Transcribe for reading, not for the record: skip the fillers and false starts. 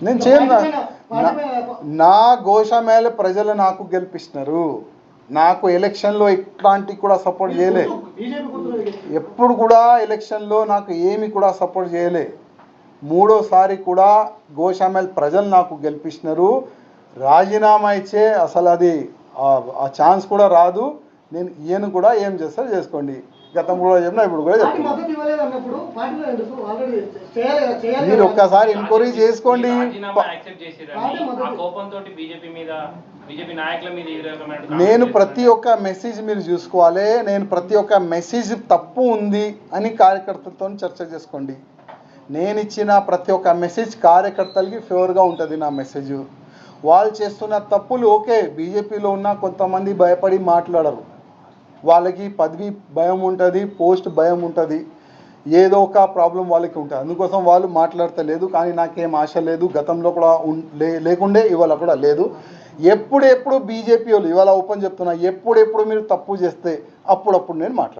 నేను చేయను. నా గోషామేళ ప్రజలు నాకు గెలిపిస్తున్నారు. నాకు ఎలక్షన్లో ఇట్లాంటి కూడా సపోర్ట్ చేయలే. ఎప్పుడు కూడా ఎలక్షన్లో నాకు ఏమి కూడా సపోర్ట్ చేయలే. మూడోసారి కూడా గోషామేళ ప్రజలు నాకు గెలిపిస్తున్నారు. రాజీనామా ఇచ్చే అసలు అది ఆ ఛాన్స్ కూడా రాదు. నేను ఈయన కూడా ఏం చేస్తా చేసుకోండి. గతంలో కూడా చెప్పినా ఇప్పుడు కూడా చెప్తున్నా. మీరు ఒక్కసారి ఎంక్వైరీ చేసుకోండి. నేను ప్రతి ఒక్క మెసేజ్ మీరు చూసుకోవాలి. నేను ప్రతి ఒక్క మెసేజ్ తప్పు ఉంది అని కార్యకర్తలతో చర్చ చేసుకోండి. నేను ఇచ్చిన ప్రతి ఒక్క మెసేజ్ కార్యకర్తలకి ఫేవర్గా ఉంటుంది. నా మెసేజ్ వాళ్ళు చేస్తున్న తప్పులు ఓకే, బీజేపీలో ఉన్న కొంతమంది భయపడి మాట్లాడరు. వాళ్ళకి పదవి భయం ఉంటుంది, పోస్ట్ భయం ఉంటుంది, ఏదో ఒక ప్రాబ్లం వాళ్ళకి ఉంటుంది. అందుకోసం వాళ్ళు మాట్లాడతలేదు. కానీ నాకేం ఆశ లేదు. గతంలో కూడా లేకుండే, ఇవాళ కూడా లేదు. ఎప్పుడెప్పుడు బీజేపీ వాళ్ళు ఇవాళ ఓపెన్ చెప్తున్నా, ఎప్పుడెప్పుడు మీరు తప్పు చేస్తే అప్పుడప్పుడు నేను మాట్లాడతాను.